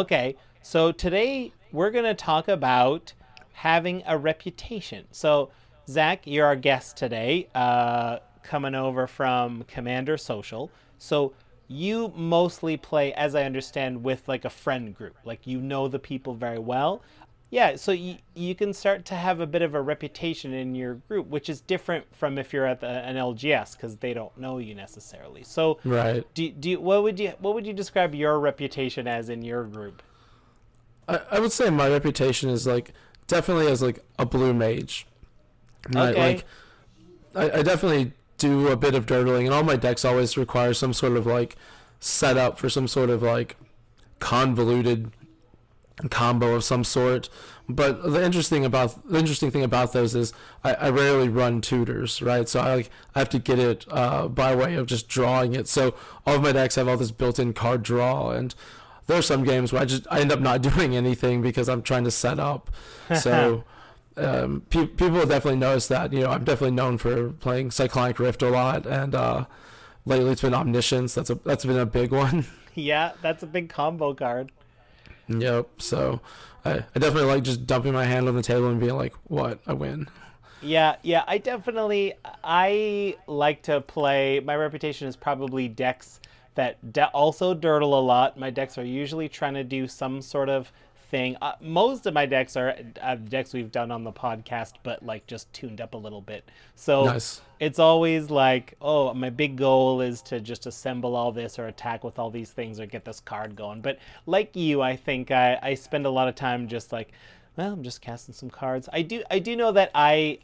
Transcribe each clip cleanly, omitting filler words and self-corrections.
Okay, so today we're going to talk about having a reputation. So, Zach, you're our guest today, coming over from Commander Social. So, you mostly play, as I understand, with like a friend group. Like, you know the people very well. Yeah, so you can start to have a bit of a reputation in your group, which is different from if you're at an LGS because they don't know you necessarily. So, Right. what would you describe your reputation as in your group? I would say my reputation is like definitely as like a blue mage. Right. Okay. Like I definitely do a bit of dirtling, and all my decks always require some sort of like setup for some sort of like convoluted combo of some sort. But the interesting thing about those is I rarely run tutors, right? So I have to get it by way of just drawing it. So all of my decks have all this built-in card draw, and there are some games where I end up not doing anything because I'm trying to set up. So people definitely notice that. I'm definitely known for playing Cyclonic Rift a lot, and lately it's been Omniscience. That's been a big one. Yeah, that's a big combo card. Yep. So I definitely like just dumping my hand on the table and being like, "What? I win." Yeah, yeah, I like to play. My reputation is probably decks that also dirtle a lot. My decks are usually trying to do some sort of thing. Most of my decks are decks we've done on the podcast, but like just tuned up a little bit. So Nice. it's always like, oh, my big goal is to just assemble all this or attack with all these things or get this card going. But like you, I think I spend a lot of time just like, well, I'm just casting some cards. I do know that I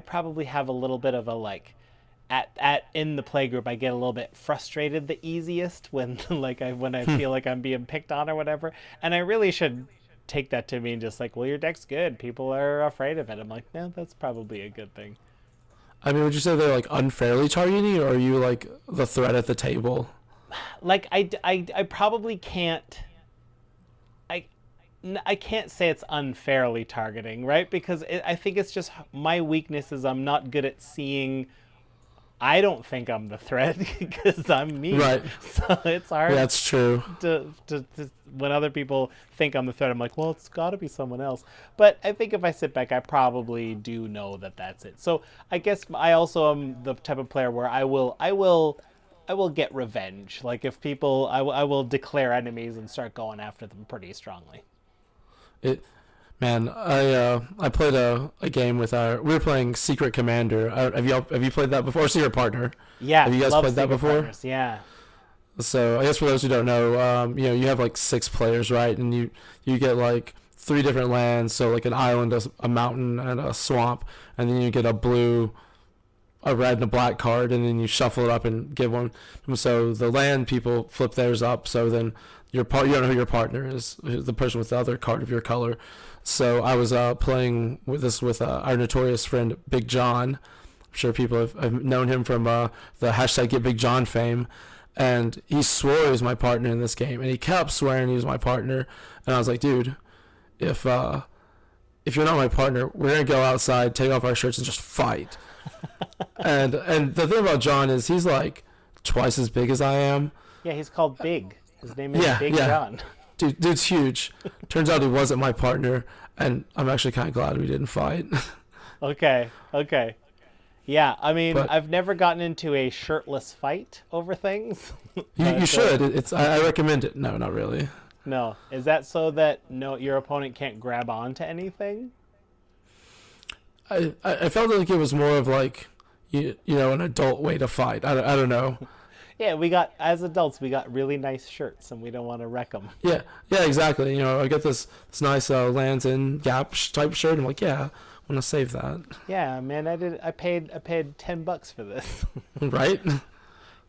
probably have a little bit of a like at in the playgroup I get a little bit frustrated the easiest when when I feel like I'm being picked on or whatever. And I really should take that to mean just like, well, your deck's good. People are afraid of it. I'm like, no, that's probably a good thing. I mean, would you say they're like unfairly targeting you, or are you like the threat at the table? Like I probably can't I I can't say it's unfairly targeting, right? Because I think it's just my weakness is I'm not good at seeing. I don't think I'm the threat because I'm me. Right. So it's Yeah, hard that's true. to when other people think I'm the threat. I'm like, well, it's got to be someone else. But I think if I sit back, I probably do know that that's it. So I guess I also am the type of player where I will get revenge. Like if people, I will declare enemies and start going after them pretty strongly. It, man, I played a game with our. We were playing Secret Commander. Have you played that before? Or Secret Partner. Yeah, Have you guys love played that single before? partners. Yeah. So I guess for those who don't know, you have like six players, right? And you get like three different lands, so like an island, a mountain, and a swamp, and then you get a blue, a red, and a black card, and then you shuffle it up and give one. So the land people flip theirs up, so then you don't know who your partner is, the person with the other card of your color. So I was playing with this with our notorious friend Big John. I'm sure people have known him from the hashtag Get Big John fame. And he swore he was my partner in this game, and he kept swearing he was my partner. And I was like, dude, if you're not my partner, we're gonna go outside, take off our shirts, and just fight. And the thing about John is he's like twice as big as I am. Yeah, he's called Big. His name is Yeah, Big yeah. John. Dude's huge. Turns out he wasn't my partner, and I'm actually kind of glad we didn't fight. Okay, okay. Yeah, I mean, But I've never gotten into a shirtless fight over things. you but should. I recommend it. No, not really. no, is that so that no your opponent can't grab onto anything? I felt like it was more of like an adult way to fight. I don't know. Yeah, as adults we got really nice shirts and we don't want to wreck them. Yeah, yeah, exactly. I get this nice Lands End Gap type shirt. I'm like, yeah, I want to save that, Yeah, man, I paid $10 for this. right?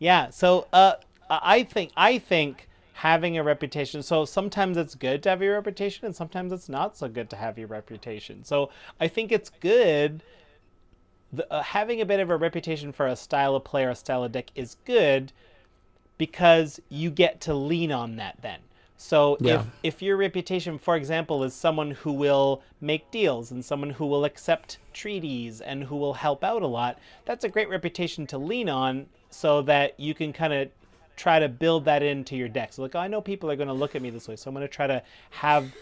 Yeah, so I think having a reputation. So sometimes it's good to have your reputation, and sometimes it's not so good to have your reputation. So I think it's good. Having a bit of a reputation for a style of play or a style of deck is good because you get to lean on that then. So Yeah, if your reputation, for example, is someone who will make deals and someone who will accept treaties and who will help out a lot, that's a great reputation to lean on so that you can kind of try to build that into your deck. So like, oh, I know people are going to look at me this way, so I'm going to try to have,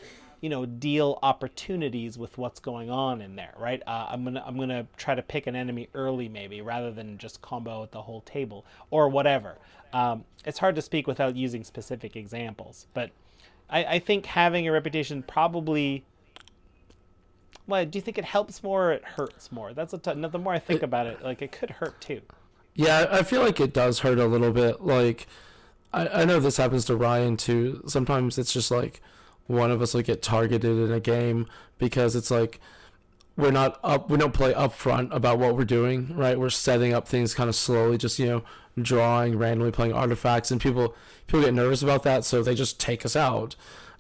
deal opportunities with what's going on in there, right? I'm gonna try to pick an enemy early, maybe, rather than just combo with the whole table or whatever. It's hard to speak without using specific examples, but I think having a reputation probably. Well, do you think it helps more or it hurts more? That's the more I think about it, like it could hurt too. Yeah, I feel like it does hurt a little bit. Like, I know this happens to Ryan too. Sometimes it's just like one of us will get targeted in a game because it's like we don't play upfront about what we're doing, right? We're setting up things kind of slowly, just drawing randomly, playing artifacts, and people get nervous about that, so they just take us out.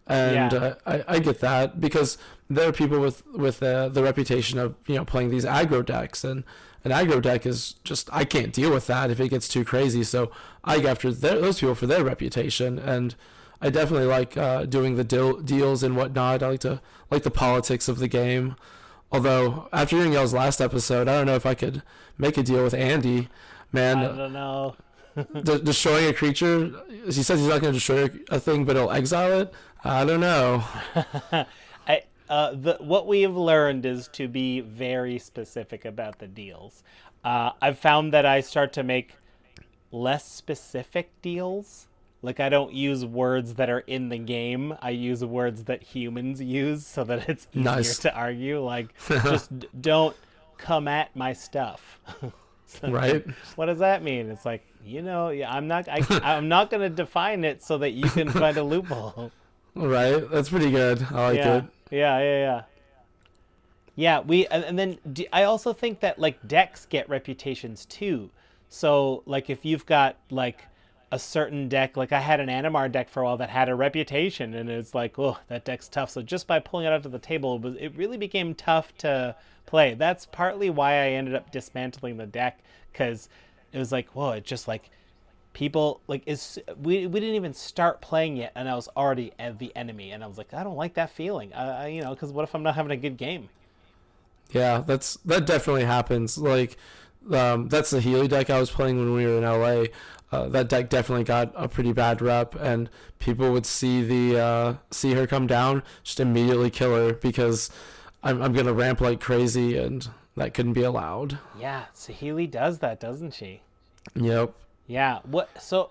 And Yeah. I get that because there are people with the reputation of playing these aggro decks, and an aggro deck is just, I can't deal with that if it gets too crazy. So I go after those people for their reputation, and I definitely like doing the deals and whatnot. I like the politics of the game. Although after hearing y'all's last episode, I don't know if I could make a deal with Andy. Man, I don't know. destroying a creature. He says he's not going to destroy a thing, but he'll exile it. I don't know. What we have learned is to be very specific about the deals. I've found that I start to make less specific deals. Like, I don't use words that are in the game. I use words that humans use so that it's easier Nice. to argue. Like, just don't come at my stuff. So, Right? what does that mean? It's like, yeah, I'm not going to define it so that you can find a loophole. Right? That's pretty good. I like Yeah. it. Yeah. Yeah, and then I also think that like decks get reputations too. So like if you've got like a certain deck, like I had an Animar deck for a while that had a reputation, and it's like, oh, that deck's tough. So just by pulling it out to the table, it really became tough to play. That's partly why I ended up dismantling the deck, because it was like, whoa, it just like people like we didn't even start playing yet, and I was already at the enemy, and I was like, I don't like that feeling. Because what if I'm not having a good game? Yeah, that definitely happens. Like, that's the Healy deck I was playing when we were in LA. That deck definitely got a pretty bad rep, and people would see her come down, just immediately kill her because I'm gonna ramp like crazy, and that couldn't be allowed. Yeah, Sahili does that, doesn't she? Yep. Yeah. So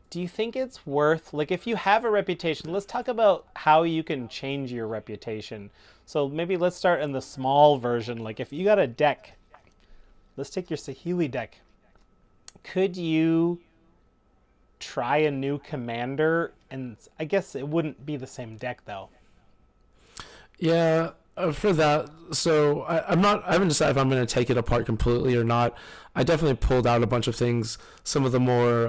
do you think it's worth, like, if you have a reputation, let's talk about how you can change your reputation. So maybe let's start in the small version. Like, if you got a deck, let's take your Sahili deck. Could you try a new commander? And I guess it wouldn't be the same deck, though. Yeah, for that. So I haven't decided if I'm going to take it apart completely or not. I definitely pulled out a bunch of things, some of the more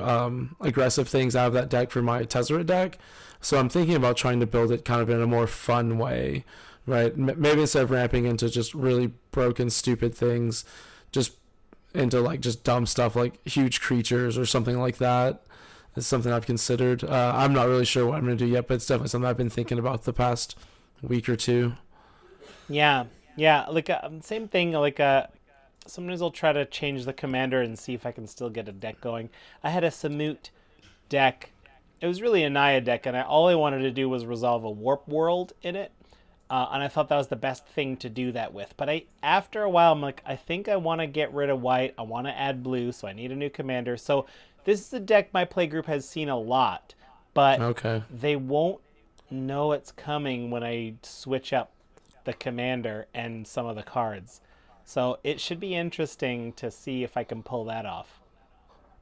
aggressive things out of that deck for my Tezzeret deck. So I'm thinking about trying to build it kind of in a more fun way, right? Maybe instead of ramping into just really broken, stupid things, just into like just dumb stuff like huge creatures or something like that. It's something I've considered. I'm not really sure what I'm going to do yet, but it's definitely something I've been thinking about the past week or two. Yeah. Like, same thing. Like, sometimes I'll try to change the commander and see if I can still get a deck going. I had a Samut deck. It was really a Naya deck, and all I wanted to do was resolve a warp world in it. And I thought that was the best thing to do that with. But after a while, I'm like, I think I want to get rid of white. I want to add blue, so I need a new commander. So this is a deck my playgroup has seen a lot, but Okay. they won't know it's coming when I switch up the commander and some of the cards. So it should be interesting to see if I can pull that off.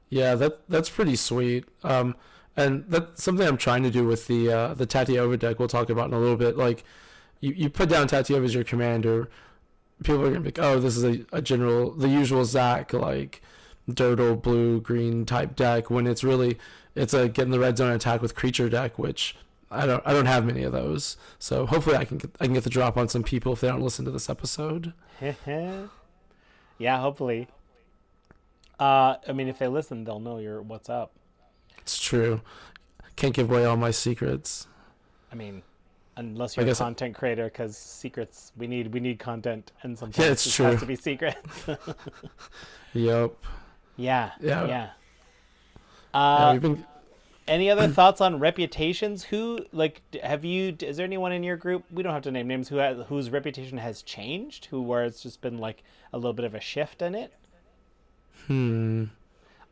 Yeah, that's pretty sweet. And that's something I'm trying to do with the Tatiova deck. We'll talk about in a little bit. Like, you put down Tatiova as your commander. People are gonna be like, oh, this is a general, the usual Zack like Dirtle blue green type deck. When it's a get in the red zone attack with creature deck, which I don't have many of those. So hopefully I can get the drop on some people if they don't listen to this episode. Yeah, hopefully. I mean, if they listen, they'll know what's up. It's true. Can't give away all my secrets. I mean, unless you're a content creator, because secrets, we need content, and sometimes it's it true. has to be secrets. Yep. Yeah. Yeah, Uh, we've been. any other thoughts on reputations? Who like have you? Is there anyone in your group? We don't have to name names. Whose reputation has changed? Who where it's just been like a little bit of a shift in it? Hmm.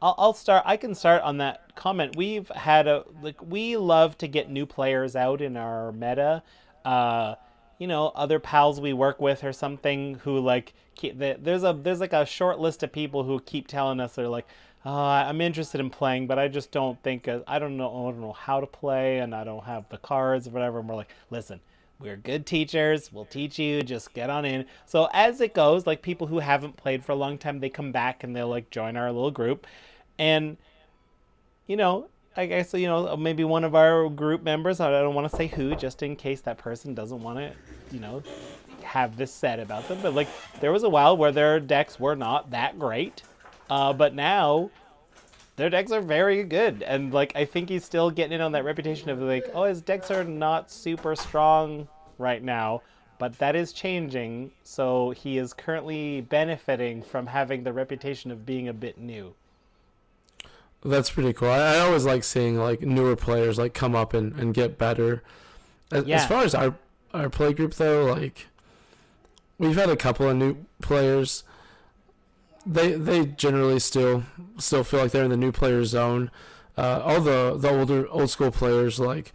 I'll start. I can start on that comment. We've had a like we love to get new players out in our meta. Uh, other pals we work with or something who like there's like a short list of people who keep telling us they're like, oh, I'm interested in playing, but I just don't think I don't know how to play, and I don't have the cards or whatever. And we're like, listen, we're good teachers. We'll teach you. Just get on in. So as it goes, like people who haven't played for a long time, they come back and they'll like join our little group. And you know, I guess maybe one of our group members. I don't want to say who, just in case that person doesn't want to, you know, have this said about them. But like, there was a while where their decks were not that great, but now their decks are very good. And like, I think he's still getting in on that reputation of like, oh, his decks are not super strong right now. But that is changing, so he is currently benefiting from having the reputation of being a bit new. That's pretty cool. I always like seeing like newer players like come up and get better. As Yeah. far as our play group though, like we've had a couple of new players. They generally still feel like they're in the new player zone. All the old school players like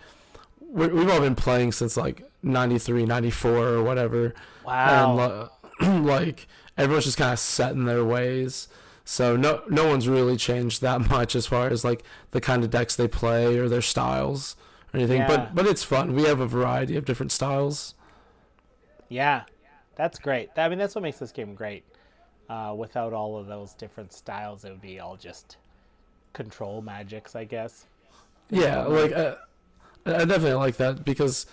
we've all been playing since like 93, 94 or whatever, Wow. and like everyone's just kind of set in their ways. So no one's really changed that much as far as like the kind of decks they play or their styles or anything. Yeah. But it's fun. We have a variety of different styles. Yeah. That's great. I mean, that's what makes this game great. Without all of those different styles, it would be all just control magics, I guess. Yeah, Control like magic. I definitely like that because,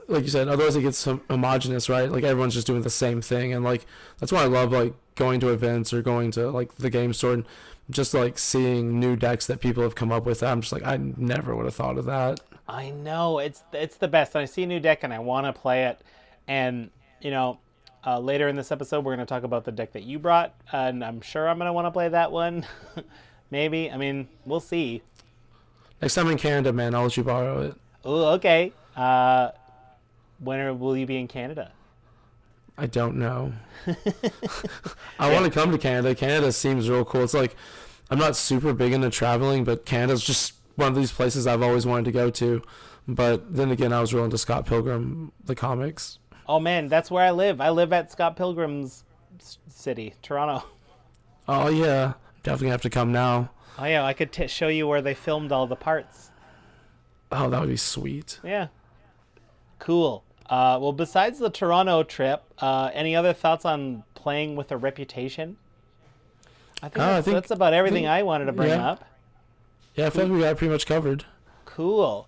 like you said, otherwise it gets so homogenous, right? Like everyone's just doing the same thing, and like that's why I love like going to events or going to like the game store and just like seeing new decks that people have come up with. I'm just like I never would have thought of that. I know it's the best. And I see a new deck and I want to play it. And you know, later in this episode, we're going to talk about the deck that you brought, and I'm sure I'm going to want to play that one. Maybe. I mean, we'll see. Next time in Canada, man, I'll let you borrow it. Oh, okay. Will you be in Canada? I don't know. I want to come to Canada. Canada seems real cool. It's like I'm not super big into traveling, but Canada's just one of these places I've always wanted to go to. But then again, I was real into Scott Pilgrim, the comics. Oh man, that's where I live. I live at Scott Pilgrim's city, Toronto. Oh yeah, definitely have to come now. Oh yeah, I could show you where they filmed all the parts. Oh, that would be sweet. Yeah, cool. Well, besides the Toronto trip, any other thoughts on playing with a reputation? I think that's about everything I wanted to bring yeah, up. yeah. I feel like we got it pretty much covered. Cool.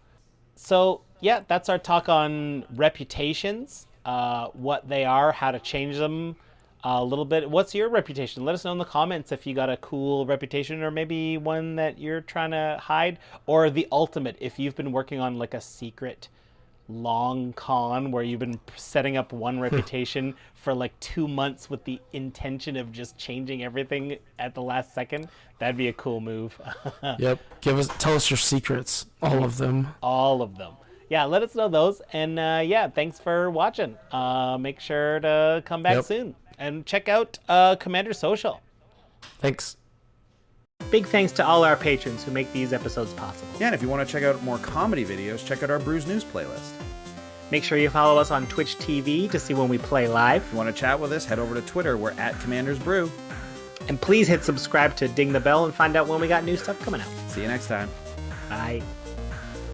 So yeah, that's our talk on reputations, what they are, how to change them a little bit. What's your reputation? Let us know in the comments if you got a cool reputation or maybe one that you're trying to hide, or the ultimate if you've been working on like a secret long con where you've been setting up one reputation for like 2 months with the intention of just changing everything at the last second. That'd be a cool move. Yep. Tell us your secrets, all of them. All of them. Yeah, let us know those. And yeah, thanks for watching. Make sure to come back Yep. soon and check out Commander Social. Thanks. Big thanks to all our patrons who make these episodes possible. Yeah, and if you want to check out more comedy videos, check out our Brews News playlist. Make sure you follow us on Twitch TV to see when we play live. If you want to chat with us, head over to Twitter. We're at Commanders Brew. And please hit subscribe to ding the bell and find out when we got new stuff coming out. See you next time. Bye.